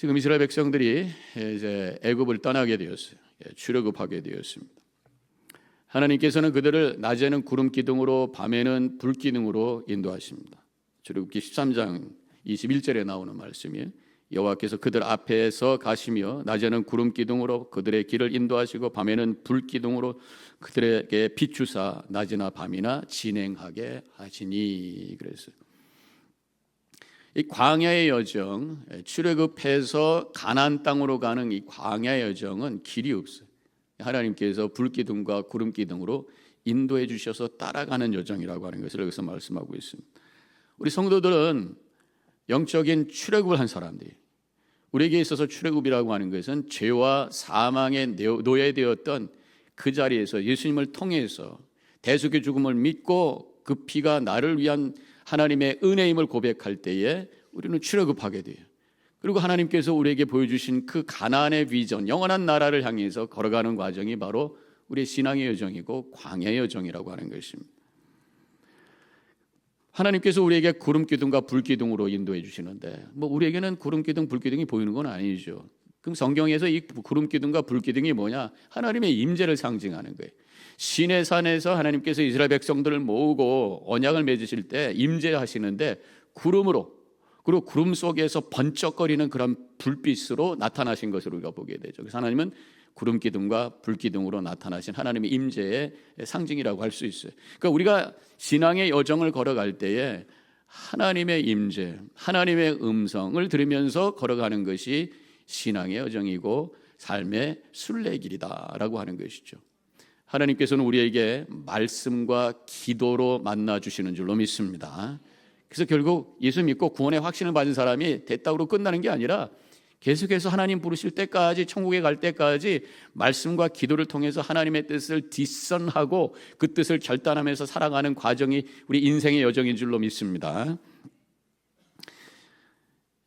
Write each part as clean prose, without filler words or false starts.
지금 이스라엘 백성들이 이제 애굽을 떠나게 되었어요. 출애굽하게 되었습니다. 하나님께서는 그들을 낮에는 구름 기둥으로 밤에는 불 기둥으로 인도하십니다. 출애굽기 13장 21절에 나오는 말씀이에요. 여호와께서 그들 앞에서 가시며 낮에는 구름 기둥으로 그들의 길을 인도하시고 밤에는 불 기둥으로 그들에게 비추사 낮이나 밤이나 진행하게 하시니. 그랬어요. 이 광야의 여정, 출애굽해서 가나안 땅으로 가는 이 광야의 여정은 길이 없어요. 하나님께서 불기둥과 구름기둥으로 인도해 주셔서 따라가는 여정이라고 하는 것을 여기서 말씀하고 있습니다. 우리 성도들은 영적인 출애굽을 한 사람들이, 우리에게 있어서 출애굽이라고 하는 것은 죄와 사망에 노예되었던 그 자리에서 예수님을 통해서 대속의 죽음을 믿고 그 피가 나를 위한 하나님의 은혜임을 고백할 때에 우리는 출애굽하게 돼요. 그리고 하나님께서 우리에게 보여주신 그 가나안의 비전, 영원한 나라를 향해서 걸어가는 과정이 바로 우리의 신앙의 여정이고 광야의 여정이라고 하는 것입니다. 하나님께서 우리에게 구름 기둥과 불 기둥으로 인도해 주시는데 우리에게는 구름 기둥, 불 기둥이 보이는 건 아니죠. 그럼 성경에서 이 구름 기둥과 불 기둥이 뭐냐? 하나님의 임재를 상징하는 거예요. 시내산에서 하나님께서 이스라엘 백성들을 모으고 언약을 맺으실 때 임재하시는데 구름으로, 그리고 구름 속에서 번쩍거리는 그런 불빛으로 나타나신 것으로 우리가 보게 되죠. 그래서 하나님은 구름 기둥과 불 기둥으로 나타나신 하나님의 임재의 상징이라고 할 수 있어요. 그러니까 우리가 신앙의 여정을 걸어갈 때에 하나님의 임재, 하나님의 음성을 들으면서 걸어가는 것이 신앙의 여정이고 삶의 순례길이다라고 하는 것이죠. 하나님께서는 우리에게 말씀과 기도로 만나주시는 줄로 믿습니다. 그래서 결국 예수 믿고 구원의 확신을 받은 사람이 됐다고 끝나는 게 아니라 계속해서 하나님 부르실 때까지, 천국에 갈 때까지 말씀과 기도를 통해서 하나님의 뜻을 뒷선하고 그 뜻을 결단하면서 살아가는 과정이 우리 인생의 여정인 줄로 믿습니다.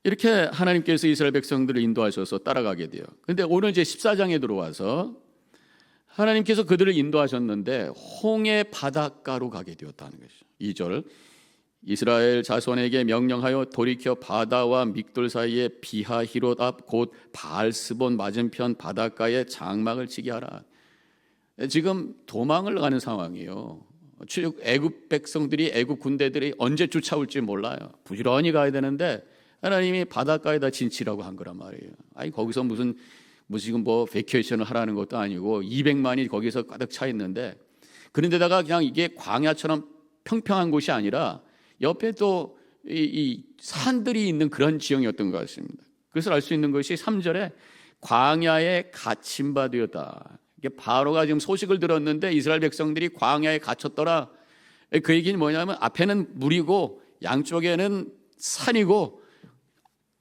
이렇게 하나님께서 이스라엘 백성들을 인도하셔서 따라가게 돼요. 그런데 오늘 이제 14장에 들어와서 하나님께서 그들을 인도하셨는데 홍해 바닷가로 가게 되었다는 것이죠. 2절, 이스라엘 자손에게 명령하여 돌이켜 바다와 믹돌 사이에 비하히롯 앞 곧 바알스본 맞은편 바닷가에 장막을 치게 하라. 지금 도망을 가는 상황이에요. 애굽 백성들이, 애굽 군대들이 언제 쫓아올지 몰라요. 부지런히 가야 되는데 하나님이 바닷가에다 진치라고 한 거란 말이에요. 아니 거기서 무슨 지금 베케이션을 하라는 것도 아니고 200만이 거기서 가득 차 있는데, 그런데다가 그냥 이게 광야처럼 평평한 곳이 아니라 옆에 또 이 산들이 있는 그런 지형이었던 것 같습니다. 그래서 알 수 있는 것이 3절에 광야에 갇힌 바 되었다. 이게 바로가 지금 소식을 들었는데 이스라엘 백성들이 광야에 갇혔더라. 그 얘기는 뭐냐면 앞에는 물이고 양쪽에는 산이고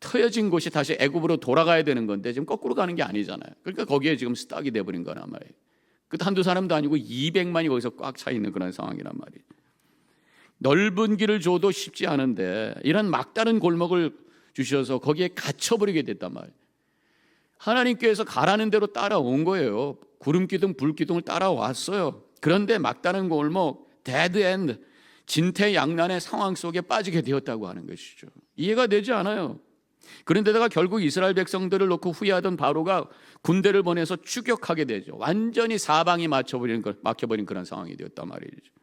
트여진 곳이 다시 애굽으로 돌아가야 되는 건데 지금 거꾸로 가는 게 아니잖아요. 그러니까 거기에 지금 스탁이 돼버린 거란 말이에요. 그 한두 사람도 아니고 200만이 거기서 꽉 차 있는 그런 상황이란 말이에요. 넓은 길을 줘도 쉽지 않은데 이런 막다른 골목을 주셔서 거기에 갇혀버리게 됐단 말이에요. 하나님께서 가라는 대로 따라온 거예요. 구름기둥, 불기둥을 따라왔어요. 그런데 막다른 골목, 데드엔드, 진퇴양난의 상황 속에 빠지게 되었다고 하는 것이죠. 이해가 되지 않아요. 그런데다가 결국 이스라엘 백성들을 놓고 후회하던 바로가 군대를 보내서 추격하게 되죠. 완전히 사방이 막혀버린 그런 상황이 되었단 말이죠.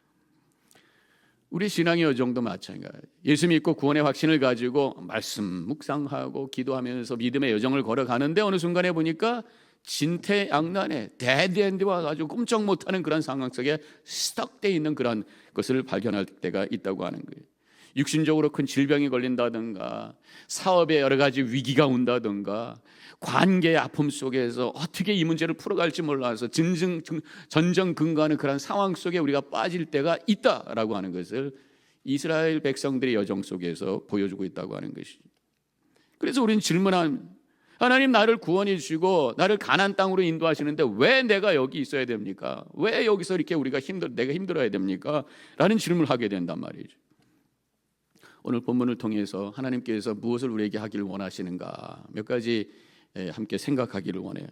우리 신앙의 여정도 마찬가지예요. 예수 믿고 구원의 확신을 가지고 말씀 묵상하고 기도하면서 믿음의 여정을 걸어가는데 어느 순간에 보니까 진퇴양난에 데드엔드와 가지고 꼼짝 못하는 그런 상황 속에 스탁되어 있는 그런 것을 발견할 때가 있다고 하는 거예요. 육신적으로 큰 질병이 걸린다든가 사업에 여러 가지 위기가 온다든가 관계의 아픔 속에서 어떻게 이 문제를 풀어갈지 몰라서 전전긍긍하는 그런 상황 속에 우리가 빠질 때가 있다라고 하는 것을 이스라엘 백성들의 여정 속에서 보여주고 있다고 하는 것이죠. 그래서 우리는 질문합니다. 하나님, 나를 구원해 주시고 나를 가나안 땅으로 인도하시는데 왜 내가 여기 있어야 됩니까? 왜 여기서 이렇게 내가 힘들어야 됩니까? 라는 질문을 하게 된단 말이죠. 오늘 본문을 통해서 하나님께서 무엇을 우리에게 하기를 원하시는가 몇 가지 함께 생각하기를 원해요.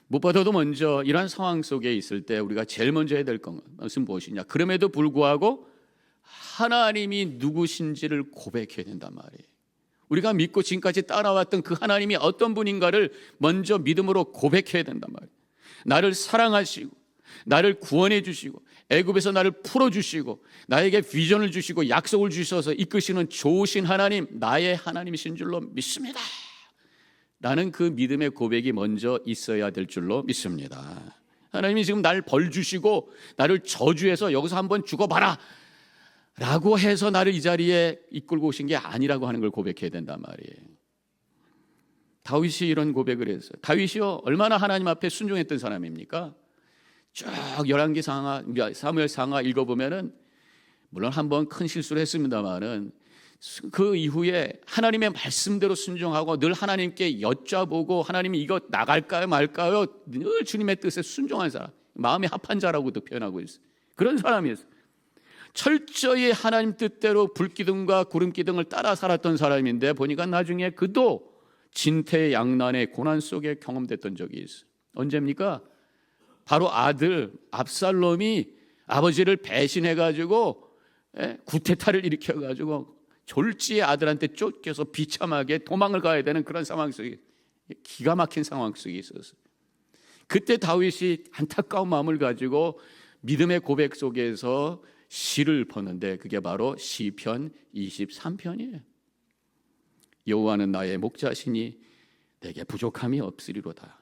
무엇보다도 먼저 이러한 상황 속에 있을 때 우리가 제일 먼저 해야 될 것은 무엇이냐? 그럼에도 불구하고 하나님이 누구신지를 고백해야 된단 말이에요. 우리가 믿고 지금까지 따라왔던 그 하나님이 어떤 분인가를 먼저 믿음으로 고백해야 된단 말이에요. 나를 사랑하시고 나를 구원해 주시고 애굽에서 나를 풀어주시고 나에게 비전을 주시고 약속을 주셔서 이끄시는 좋으신 하나님, 나의 하나님이신 줄로 믿습니다 라는 그 믿음의 고백이 먼저 있어야 될 줄로 믿습니다. 하나님이 지금 날 벌 주시고 나를 저주해서 여기서 한번 죽어봐라 라고 해서 나를 이 자리에 이끌고 오신 게 아니라고 하는 걸 고백해야 된단 말이에요. 다윗이 이런 고백을 했어요. 다윗이요, 얼마나 하나님 앞에 순종했던 사람입니까? 쭉 열왕기 상하, 사무엘 상하 읽어보면은 물론 한번 큰 실수를 했습니다만은 그 이후에 하나님의 말씀대로 순종하고 늘 하나님께 여쭤보고 하나님이 이거 나갈까요 말까요? 늘 주님의 뜻에 순종한 사람, 마음이 합한 자라고도 표현하고 있어요. 그런 사람이었어요. 철저히 하나님 뜻대로 불기둥과 구름기둥을 따라 살았던 사람인데 보니까 나중에 그도 진퇴양난의 고난 속에 경험됐던 적이 있어요. 언제입니까? 바로 아들 압살롬이 아버지를 배신해가지고 구테타를 일으켜가지고 졸지의 아들한테 쫓겨서 비참하게 도망을 가야 되는 그런 상황 속에, 기가 막힌 상황 속에 있었어요. 그때 다윗이 안타까운 마음을 가지고 믿음의 고백 속에서 시를 pos는데 그게 바로 시편 23편이에요. 여호와는 나의 목자시니 내게 부족함이 없으리로다.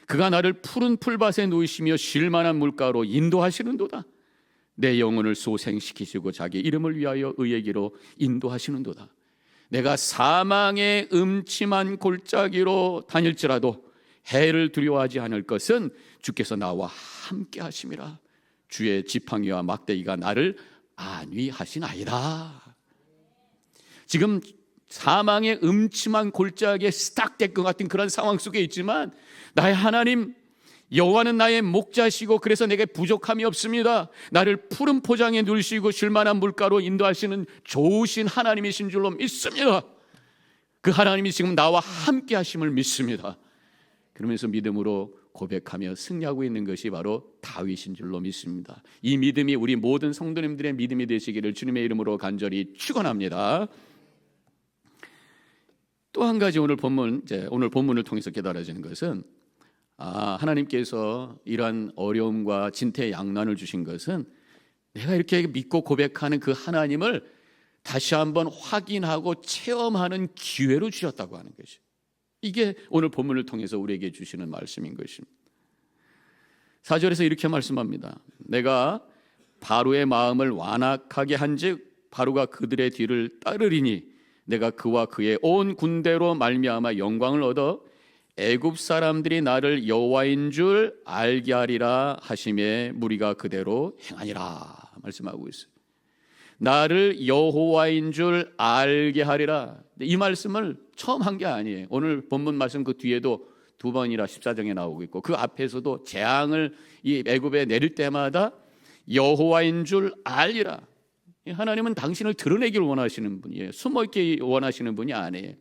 그가 나를 푸른 풀밭에 놓이시며 쉴 만한 물가로 인도하시는도다. 내 영혼을 소생시키시고 자기 이름을 위하여 의의 길로 인도하시는도다. 내가 사망의 음침한 골짜기로 다닐지라도 해를 두려워하지 않을 것은 주께서 나와 함께 하심이라. 주의 지팡이와 막대기가 나를 안위하시나이다. 지금 사망의 음침한 골짜기에 스탁될 것 같은 그런 상황 속에 있지만 나의 하나님 여호와는 나의 목자시고 그래서 내게 부족함이 없습니다. 나를 푸른 포장에 누르시고 쉴만한 물가로 인도하시는 좋으신 하나님이신 줄로 믿습니다. 그 하나님이 지금 나와 함께 하심을 믿습니다. 그러면서 믿음으로 고백하며 승리하고 있는 것이 바로 다윗인 줄로 믿습니다. 이 믿음이 우리 모든 성도님들의 믿음이 되시기를 주님의 이름으로 간절히 축원합니다. 또 한 가지 오늘 본문을 통해서 깨달아지는 것은 하나님께서 이러한 어려움과 진퇴양난을 주신 것은 내가 이렇게 믿고 고백하는 그 하나님을 다시 한번 확인하고 체험하는 기회로 주셨다고 하는 것이죠. 이게 오늘 본문을 통해서 우리에게 주시는 말씀인 것입니다. 4절에서 이렇게 말씀합니다. 내가 바로의 마음을 완악하게 한즉 바로가 그들의 뒤를 따르리니 내가 그와 그의 온 군대로 말미암아 영광을 얻어 애굽 사람들이 나를 여호와인 줄 알게 하리라 하심에 무리가 그대로 행하니라 말씀하고 있어요. 나를 여호와인 줄 알게 하리라. 이 말씀을 처음 한 게 아니에요. 오늘 본문 말씀 그 뒤에도 두 번이나 14장에 나오고 있고 그 앞에서도 재앙을 이 애굽에 내릴 때마다 여호와인 줄 알리라. 하나님은 당신을 드러내기를 원하시는 분이에요. 숨어있기 원하시는 분이 아니에요.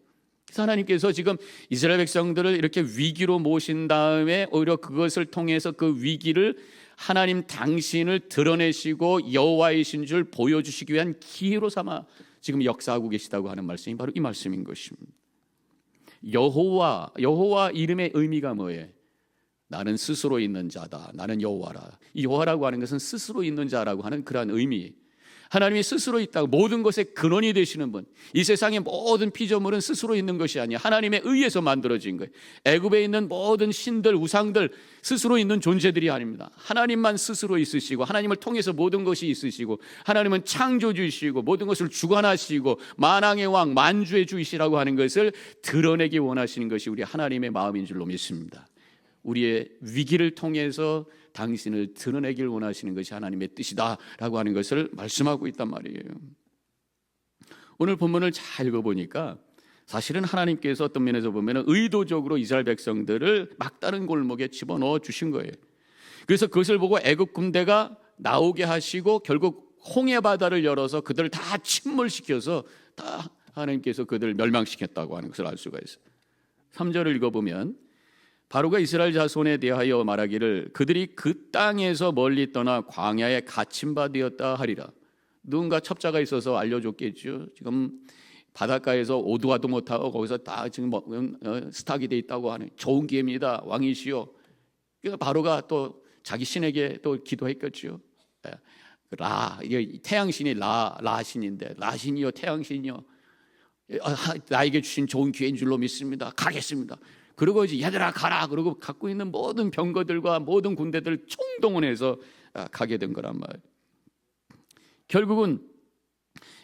그래서 하나님께서 지금 이스라엘 백성들을 이렇게 위기로 모신 다음에 오히려 그것을 통해서 그 위기를 하나님 당신을 드러내시고 여호와이신 줄 보여주시기 위한 기회로 삼아 지금 역사하고 계시다고 하는 말씀이 바로 이 말씀인 것입니다. 여호와 이름의 의미가 뭐예요? 나는 스스로 있는 자다. 나는 여호와라. 이 여호와라고 하는 것은 스스로 있는 자라고 하는 그러한 의미. 하나님이 스스로 있다고 모든 것의 근원이 되시는 분. 이 세상의 모든 피조물은 스스로 있는 것이 아니야. 하나님에 의해서 만들어진 거예요. 애굽에 있는 모든 신들, 우상들 스스로 있는 존재들이 아닙니다. 하나님만 스스로 있으시고 하나님을 통해서 모든 것이 있으시고 하나님은 창조주이시고 모든 것을 주관하시고 만왕의 왕, 만주의 주이시라고 하는 것을 드러내기 원하시는 것이 우리 하나님의 마음인 줄로 믿습니다. 우리의 위기를 통해서 당신을 드러내길 원하시는 것이 하나님의 뜻이다라고 하는 것을 말씀하고 있단 말이에요. 오늘 본문을 잘 읽어보니까 사실은 하나님께서 어떤 면에서 보면 의도적으로 이스라엘 백성들을 막다른 골목에 집어넣어 주신 거예요. 그래서 그것을 보고 애굽 군대가 나오게 하시고 결국 홍해 바다를 열어서 그들을 다 침몰시켜서 다 하나님께서 그들을 멸망시켰다고 하는 것을 알 수가 있어요. 3절을 읽어보면 바로가 이스라엘 자손에 대하여 말하기를 그들이 그 땅에서 멀리 떠나 광야에 갇힌 바 되었다 하리라. 누군가 첩자가 있어서 알려줬겠죠. 지금 바닷가에서 오도가도 못하고 거기서 다 지금 스탁이 돼 있다고 하는 좋은 기회입니다. 왕이시여. 그래서 바로가 또 자기 신에게 또 기도했겠죠. 이게 태양신이 라신인데, 라신이요 태양신이요, 나에게 주신 좋은 기회인 줄로 믿습니다. 가겠습니다. 그리고 이제 얘들아 가라. 그리고 갖고 있는 모든 병거들과 모든 군대들 총동원해서 가게 된 거란 말이에요. 결국은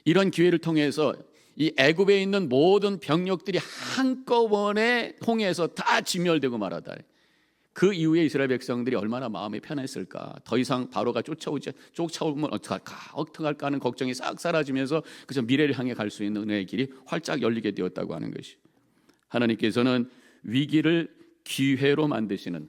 이런 기회를 통해서 이 애굽에 있는 모든 병력들이 한꺼번에 홍해에서 다 진멸되고 말하다. 그 이후에 이스라엘 백성들이 얼마나 마음이 편했을까. 더 이상 바로가 쫓아오면 어떡할까 하는 걱정이 싹 사라지면서 그저 미래를 향해 갈 수 있는 은혜의 길이 활짝 열리게 되었다고 하는 것이, 하나님께서는 위기를 기회로 만드시는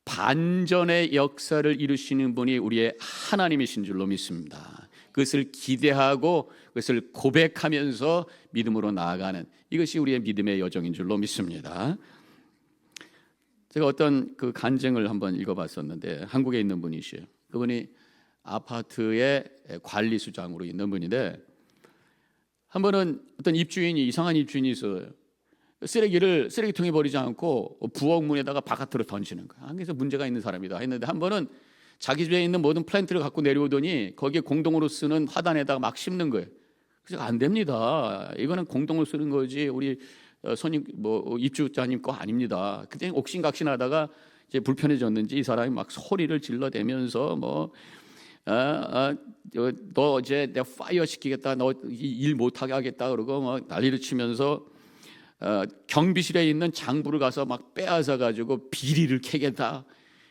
반전의 역사를 이루시는 분이 우리의 하나님이신 줄로 믿습니다. 그것을 기대하고 그것을 고백하면서 믿음으로 나아가는, 이것이 우리의 믿음의 여정인 줄로 믿습니다. 제가 어떤 그 간증을 한번 읽어봤었는데, 한국에 있는 분이시에요. 그분이 아파트의 관리수장으로 있는 분인데, 한 번은 어떤 입주인이, 이상한 입주인이 있어요. 쓰레기를 쓰레기통에 버리지 않고 부엌 문에다가 바깥으로 던지는 거야. 그래서 문제가 있는 사람이다 했는데, 한 번은 자기 집에 있는 모든 플랜트를 갖고 내려오더니 거기에 공동으로 쓰는 화단에다가 막 심는 거예요. 그래서 안 됩니다. 이거는 공동으로 쓰는 거지 우리 손님 입주자님 거 아닙니다. 그때 옥신각신하다가 이제 불편해졌는지 이 사람이 막 소리를 질러대면서 너 이제 내가 파이어 시키겠다, 너 일 못하게 하겠다, 그러고 막 난리를 치면서 경비실에 있는 장부를 가서 막 빼앗아 가지고 비리를 캐겠다.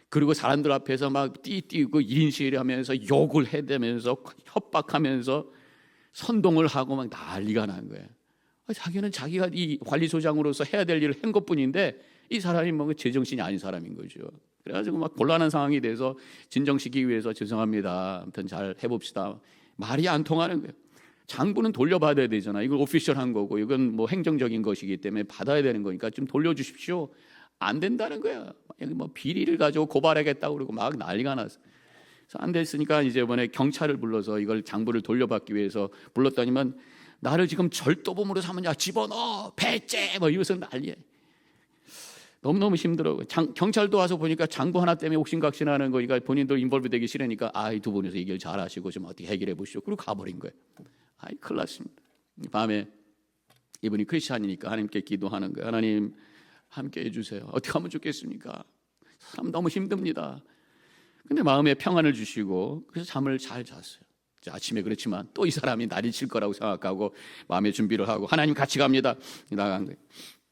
그리고 사람들 앞에서 막 띠띠고 1인 시위하면서 욕을 해대면서 협박하면서 선동을 하고 막 난리가 난 거예요. 자기는 자기가 이 관리소장으로서 해야 될 일을 한 것뿐인데 이 사람이 뭐 제정신이 아닌 사람인 거죠. 그래가지고 막 곤란한 상황이 돼서 진정시키기 위해서 죄송합니다, 아무튼 잘 해봅시다. 말이 안 통하는 거예요. 장부는 돌려받아야 되잖아. 이건 오피셜한 거고 이건 뭐 행정적인 것이기 때문에 받아야 되는 거니까 좀 돌려주십시오. 안 된다는 거야. 여기 뭐 비리를 가지고 고발하겠다고 그러고 막 난리가 났어. 그래서 안 됐으니까 이제 이번에 경찰을 불러서 이걸 장부를 돌려받기 위해서 불렀더니만 나를 지금 절도범으로 삼으냐, 집어넣어, 배째, 뭐 이러면서 난리야. 너무너무 힘들어. 경찰도 와서 보니까 장부 하나 때문에 옥신각신하는 거니까 본인도 인볼브 되기 싫으니까 이 두 분이서 얘기를 잘하시고 좀 어떻게 해결해 보시오. 그리고 가버린 거예요. 큰일 났습니다. 밤에 이분이 크리스찬이니까 하나님께 기도하는 거예요. 하나님 함께 해주세요. 어떻게 하면 좋겠습니까? 참 너무 힘듭니다. 근데 마음에 평안을 주시고 그래서 잠을 잘 잤어요. 아침에 그렇지만 또 이 사람이 날이 칠 거라고 생각하고 마음의 준비를 하고 하나님 같이 갑니다. 나간 거예요.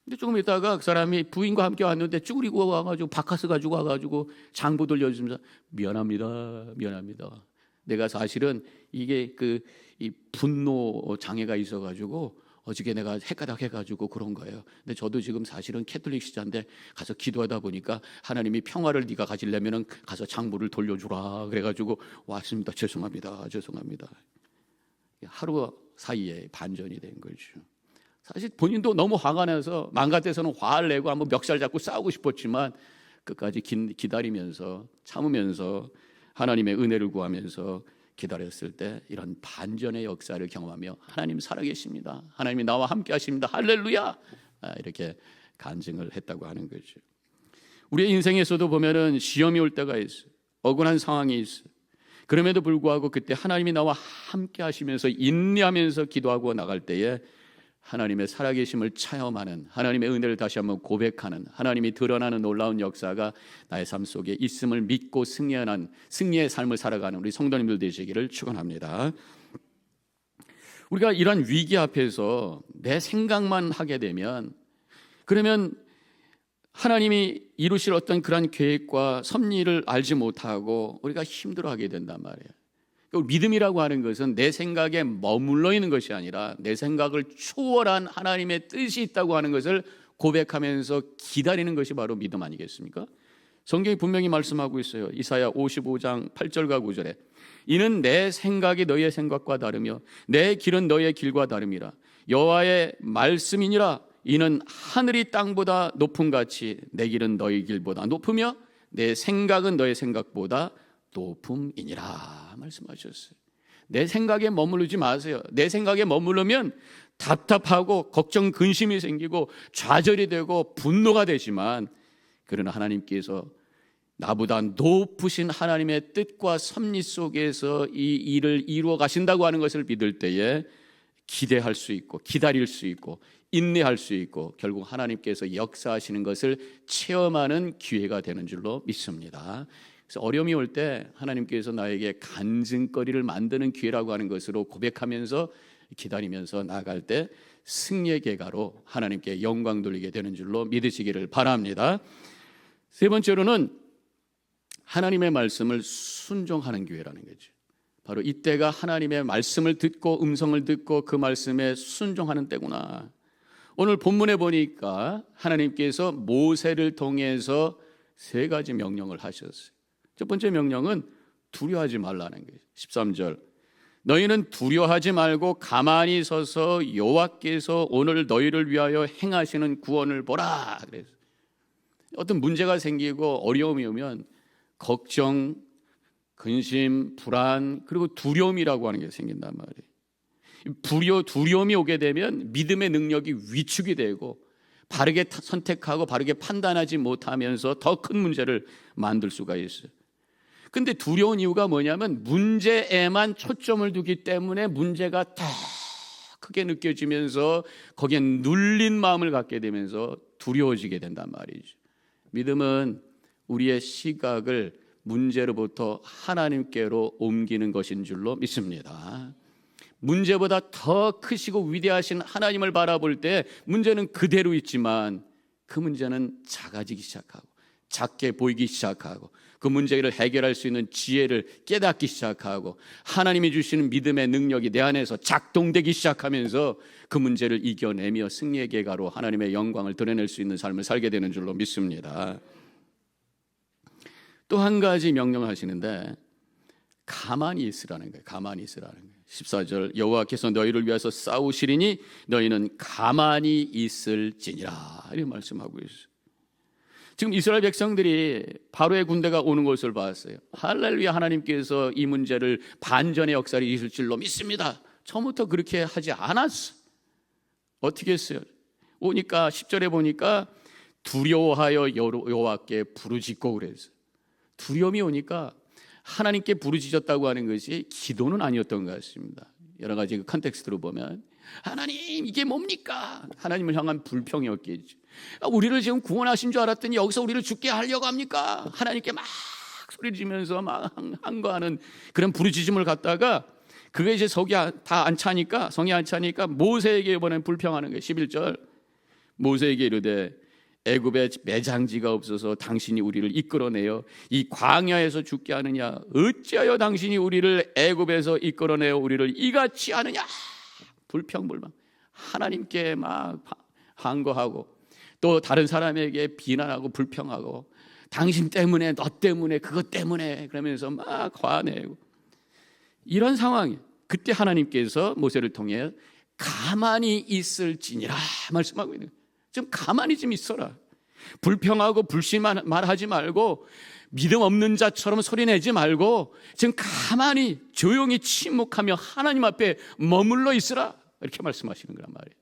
근데 조금 있다가 그 사람이 부인과 함께 왔는데 쭈그리고 와가지고 바카스 가지고 와가지고 장부 돌려주면서 미안합니다. 내가 사실은 이게 이 분노 장애가 있어가지고 어저께 내가 헷가닥 해가지고 그런 거예요. 근데 저도 지금 사실은 캐톨릭 신자인데 가서 기도하다 보니까 하나님이 평화를 네가 가지려면은 가서 장부를 돌려주라 그래가지고 왔습니다. 죄송합니다. 하루 사이에 반전이 된 거죠. 사실 본인도 너무 화가 나서 마음 같아서는 화를 내고 한번 멱살 잡고 싸우고 싶었지만 끝까지 기다리면서 참으면서 하나님의 은혜를 구하면서 기다렸을 때 이런 반전의 역사를 경험하며 하나님 살아계십니다, 하나님이 나와 함께 하십니다, 할렐루야, 이렇게 간증을 했다고 하는 거죠. 우리의 인생에서도 보면은 시험이 올 때가 있어요. 억울한 상황이 있어요. 그럼에도 불구하고 그때 하나님이 나와 함께 하시면서 인내하면서 기도하고 나갈 때에 하나님의 살아계심을 체험하는, 하나님의 은혜를 다시 한번 고백하는, 하나님이 드러나는 놀라운 역사가 나의 삶 속에 있음을 믿고 승리의 삶을 살아가는 우리 성도님들 되시기를 축원합니다. 우리가 이런 위기 앞에서 내 생각만 하게 되면, 그러면 하나님이 이루실 어떤 그런 계획과 섭리를 알지 못하고 우리가 힘들어하게 된단 말이에요. 믿음이라고 하는 것은 내 생각에 머물러 있는 것이 아니라 내 생각을 초월한 하나님의 뜻이 있다고 하는 것을 고백하면서 기다리는 것이 바로 믿음 아니겠습니까? 성경이 분명히 말씀하고 있어요. 이사야 55장 8절과 9절에 이는 내 생각이 너희의 생각과 다르며 내 길은 너희의 길과 다름이라. 여호와의 말씀이니라. 이는 하늘이 땅보다 높음 같이 내 길은 너희 길보다 높으며 내 생각은 너희 생각보다 높음이니라 말씀하셨어요. 내 생각에 머무르지 마세요. 내 생각에 머무르면 답답하고 걱정, 근심이 생기고 좌절이 되고 분노가 되지만, 그러나 하나님께서 나보다 높으신 하나님의 뜻과 섭리 속에서 이 일을 이루어 가신다고 하는 것을 믿을 때에 기대할 수 있고 기다릴 수 있고 인내할 수 있고 결국 하나님께서 역사하시는 것을 체험하는 기회가 되는 줄로 믿습니다. 그래서 어려움이 올 때 하나님께서 나에게 간증거리를 만드는 기회라고 하는 것으로 고백하면서 기다리면서 나아갈 때 승리의 계가로 하나님께 영광 돌리게 되는 줄로 믿으시기를 바랍니다. 세 번째로는 하나님의 말씀을 순종하는 기회라는 거죠. 바로 이때가 하나님의 말씀을 듣고 음성을 듣고 그 말씀에 순종하는 때구나. 오늘 본문에 보니까 하나님께서 모세를 통해서 세 가지 명령을 하셨어요. 첫 번째 명령은 두려워하지 말라는 거예요. 13절, 너희는 두려워하지 말고 가만히 서서 여호와께서 오늘 너희를 위하여 행하시는 구원을 보라. 그래서 어떤 문제가 생기고 어려움이 오면 걱정, 근심, 불안, 그리고 두려움이라고 하는 게 생긴단 말이에요. 두려움이 오게 되면 믿음의 능력이 위축이 되고 바르게 선택하고 바르게 판단하지 못하면서 더 큰 문제를 만들 수가 있어요. 근데 두려운 이유가 뭐냐면 문제에만 초점을 두기 때문에 문제가 더 크게 느껴지면서 거기에 눌린 마음을 갖게 되면서 두려워지게 된단 말이죠. 믿음은 우리의 시각을 문제로부터 하나님께로 옮기는 것인 줄로 믿습니다. 문제보다 더 크시고 위대하신 하나님을 바라볼 때 문제는 그대로 있지만 그 문제는 작아지기 시작하고 작게 보이기 시작하고 그 문제를 해결할 수 있는 지혜를 깨닫기 시작하고 하나님이 주시는 믿음의 능력이 내 안에서 작동되기 시작하면서 그 문제를 이겨내며 승리의 계가로 하나님의 영광을 드러낼 수 있는 삶을 살게 되는 줄로 믿습니다. 또 한 가지 명령을 하시는데 가만히 있으라는 거예요. 가만히 있으라는 거예요. 14절, 여호와께서 너희를 위해서 싸우시리니 너희는 가만히 있을지니라, 이렇게 말씀하고 있어요. 지금 이스라엘 백성들이 바로의 군대가 오는 것을 봤어요. 할렐루야, 하나님께서 이 문제를 반전의 역사를 있을 줄로 믿습니다. 처음부터 그렇게 하지 않았어. 어떻게 했어요? 오니까 10절에 보니까 두려워하여 여호와께 부르짖고 그랬어요. 두려움이 오니까 하나님께 부르짖었다고 하는 것이 기도는 아니었던 것 같습니다. 여러 가지 그 컨텍스트로 보면 하나님 이게 뭡니까? 하나님을 향한 불평이었겠죠. 우리를 지금 구원하신 줄 알았더니 여기서 우리를 죽게 하려고 합니까? 하나님께 막 소리 지면서 막 항거하는 그런 부르짖음을 갖다가 그게 이제 성이 안 차니까 모세에게 이번엔 불평하는 거예요. 11절, 모세에게 이르되 애굽에 매장지가 없어서 당신이 우리를 이끌어내어 이 광야에서 죽게 하느냐? 어찌하여 당신이 우리를 애굽에서 이끌어내어 우리를 이같이 하느냐? 불평불만 하나님께 막 항거하고 또 다른 사람에게 비난하고 불평하고 당신 때문에 너 때문에 그것 때문에 그러면서 막 화내고 이런 상황이, 그때 하나님께서 모세를 통해 가만히 있을지니라 말씀하고 있는 거예요. 좀 가만히 좀 있어라. 불평하고 불신만 말하지 말고 믿음 없는 자처럼 소리내지 말고 지금 가만히 조용히 침묵하며 하나님 앞에 머물러 있으라, 이렇게 말씀하시는 거란 말이에요.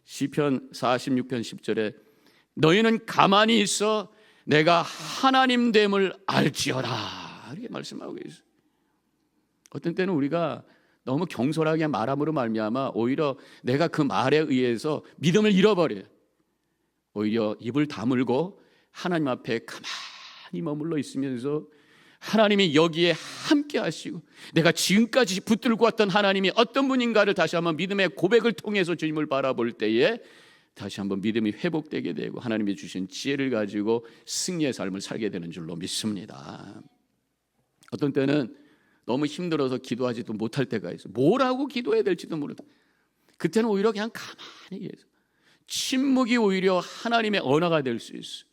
시편 46편 10절에 너희는 가만히 있어 내가 하나님 됨을 알지어라, 이렇게 말씀하고 있어요. 어떤 때는 우리가 너무 경솔하게 말함으로 말미암아 오히려 내가 그 말에 의해서 믿음을 잃어버려요. 오히려 입을 다물고 하나님 앞에 가만히 머물러 있으면서 하나님이 여기에 함께 하시고 내가 지금까지 붙들고 왔던 하나님이 어떤 분인가를 다시 한번 믿음의 고백을 통해서 주님을 바라볼 때에 다시 한번 믿음이 회복되게 되고 하나님이 주신 지혜를 가지고 승리의 삶을 살게 되는 줄로 믿습니다. 어떤 때는 너무 힘들어서 기도하지도 못할 때가 있어요. 뭐라고 기도해야 될지도 모르다. 그때는 오히려 그냥 가만히 계세요. 침묵이 오히려 하나님의 언어가 될 수 있어요.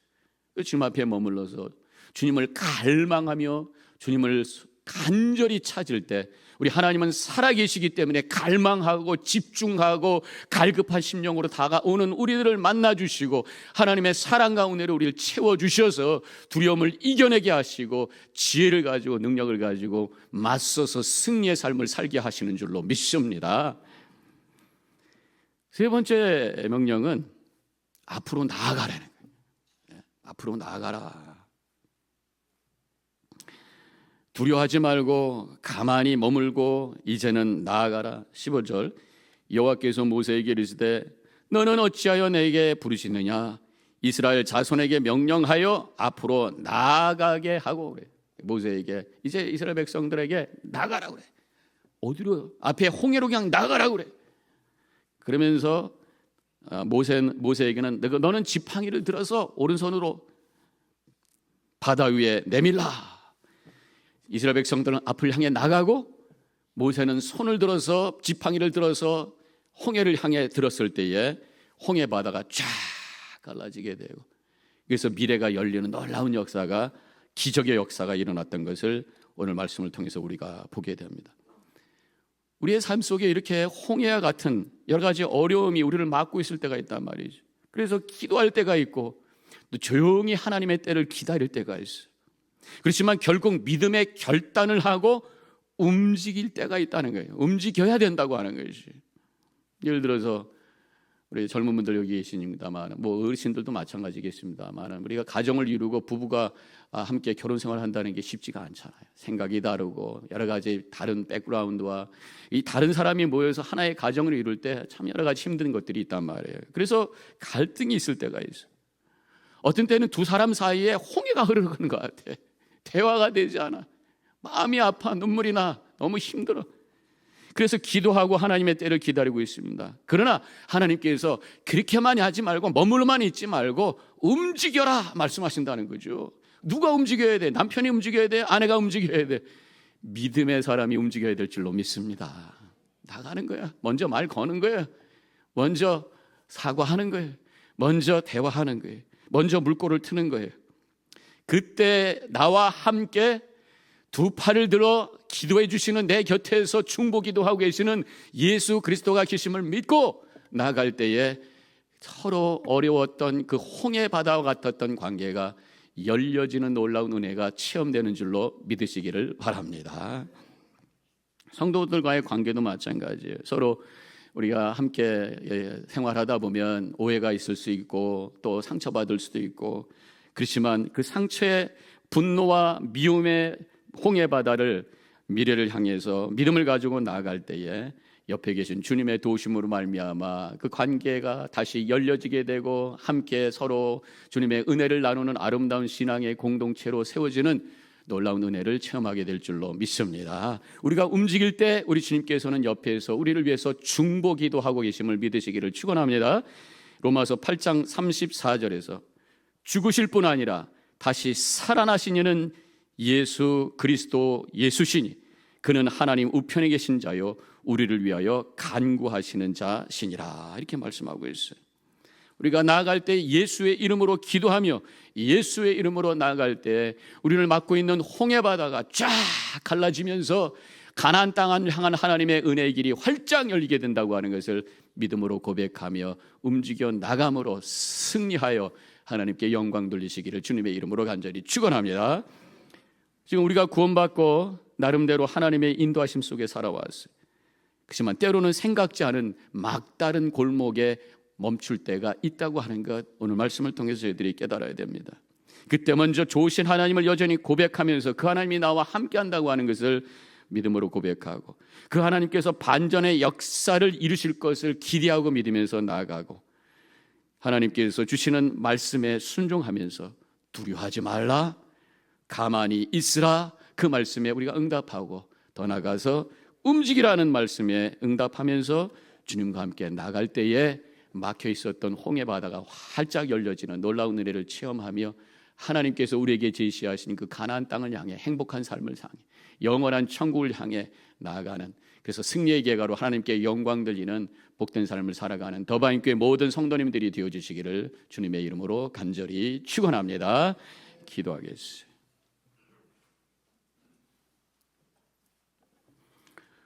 주님 앞에 머물러서 주님을 갈망하며 주님을 간절히 찾을 때 우리 하나님은 살아계시기 때문에 갈망하고 집중하고 갈급한 심령으로 다가오는 우리들을 만나주시고 하나님의 사랑 가운데로 우리를 채워주셔서 두려움을 이겨내게 하시고 지혜를 가지고 능력을 가지고 맞서서 승리의 삶을 살게 하시는 줄로 믿습니다. 세 번째 명령은 앞으로 나아가라는 거예요. 앞으로 나아가라. 두려워하지 말고 가만히 머물고 이제는 나아가라. 15절 여호와께서 모세에게 이르시되 너는 어찌하여 내게 부르시느냐 이스라엘 자손에게 명령하여 앞으로 나아가게 하고 그래. 모세에게 이제 이스라엘 백성들에게 나가라 그래. 어디로? 앞에 홍해로 그냥 나가라 그래. 그러면서 모세에게는 너는 지팡이를 들어서 오른손으로 바다 위에 내밀라. 이스라엘 백성들은 앞을 향해 나가고 모세는 손을 들어서 지팡이를 들어서 홍해를 향해 들었을 때에 홍해 바다가 쫙 갈라지게 되고 그래서 미래가 열리는 놀라운 역사가 기적의 역사가 일어났던 것을 오늘 말씀을 통해서 우리가 보게 됩니다. 우리의 삶 속에 이렇게 홍해와 같은 여러 가지 어려움이 우리를 막고 있을 때가 있단 말이죠. 그래서 기도할 때가 있고 또 조용히 하나님의 때를 기다릴 때가 있어요. 그렇지만 결국 믿음의 결단을 하고 움직일 때가 있다는 거예요. 움직여야 된다고 하는 것이. 예를 들어서 우리 젊은 분들 여기 계십니다만 뭐 어르신들도 마찬가지겠습니다만 우리가 가정을 이루고 부부가 함께 결혼 생활을 한다는 게 쉽지가 않잖아요. 생각이 다르고 여러 가지 다른 백그라운드와 이 다른 사람이 모여서 하나의 가정을 이룰 때 참 여러 가지 힘든 것들이 있단 말이에요. 그래서 갈등이 있을 때가 있어요. 어떤 때는 두 사람 사이에 홍해가 흐르는 것 같아. 대화가 되지 않아. 마음이 아파. 눈물이 나. 너무 힘들어. 그래서 기도하고 하나님의 때를 기다리고 있습니다. 그러나 하나님께서 그렇게만 하지 말고 머물러만 있지 말고 움직여라 말씀하신다는 거죠. 누가 움직여야 돼? 남편이 움직여야 돼? 아내가 움직여야 돼? 믿음의 사람이 움직여야 될 줄로 믿습니다. 나가는 거야. 먼저 말 거는 거야. 먼저 사과하는 거예요. 먼저 대화하는 거예요. 먼저 물꼬를 트는 거예요. 그때 나와 함께 두 팔을 들어 기도해 주시는 내 곁에서 중보기도 하고 계시는 예수 그리스도가 계심을 믿고 나갈 때에 서로 어려웠던 그 홍해 바다와 같았던 관계가 열려지는 놀라운 은혜가 체험되는 줄로 믿으시기를 바랍니다. 성도들과의 관계도 마찬가지예요. 서로 우리가 함께 생활하다 보면 오해가 있을 수 있고 또 상처받을 수도 있고 그렇지만 그 상처의 분노와 미움의 홍해 바다를 미래를 향해서 믿음을 가지고 나아갈 때에 옆에 계신 주님의 도우심으로 말미암아 그 관계가 다시 열려지게 되고 함께 서로 주님의 은혜를 나누는 아름다운 신앙의 공동체로 세워지는 놀라운 은혜를 체험하게 될 줄로 믿습니다. 우리가 움직일 때 우리 주님께서는 옆에서 우리를 위해서 중보기도 하고 계심을 믿으시기를 축원합니다. 로마서 8장 34절에서 죽으실 뿐 아니라 다시 살아나신 이는 예수 그리스도 예수시니 그는 하나님 우편에 계신 자요 우리를 위하여 간구하시는 자시니라 이렇게 말씀하고 있어요. 우리가 나아갈 때 예수의 이름으로 기도하며 예수의 이름으로 나아갈 때 우리를 막고 있는 홍해 바다가 쫙 갈라지면서 가나안 땅을 향한 하나님의 은혜의 길이 활짝 열리게 된다고 하는 것을 믿음으로 고백하며 움직여 나감으로 승리하여 하나님께 영광 돌리시기를 주님의 이름으로 간절히 축원합니다. 지금 우리가 구원받고 나름대로 하나님의 인도하심 속에 살아왔어요. 그렇지만 때로는 생각지 않은 막다른 골목에 멈출 때가 있다고 하는 것 오늘 말씀을 통해서 저희들이 깨달아야 됩니다. 그때 먼저 좋으신 하나님을 여전히 고백하면서 그 하나님이 나와 함께한다고 하는 것을 믿음으로 고백하고 그 하나님께서 반전의 역사를 이루실 것을 기대하고 믿으면서 나아가고 하나님께서 주시는 말씀에 순종하면서 두려워하지 말라 가만히 있으라 그 말씀에 우리가 응답하고 더 나아가서 움직이라는 말씀에 응답하면서 주님과 함께 나갈 때에 막혀 있었던 홍해 바다가 활짝 열려지는 놀라운 은혜를 체험하며 하나님께서 우리에게 제시하신 그 가나안 땅을 향해 행복한 삶을 향해 영원한 천국을 향해 나아가는 그래서 승리의 계가로 하나님께 영광 돌리는 복된 삶을 살아가는 더바인교회 모든 성도님들이 되어주시기를 주님의 이름으로 간절히 축원합니다. 기도하겠습니다.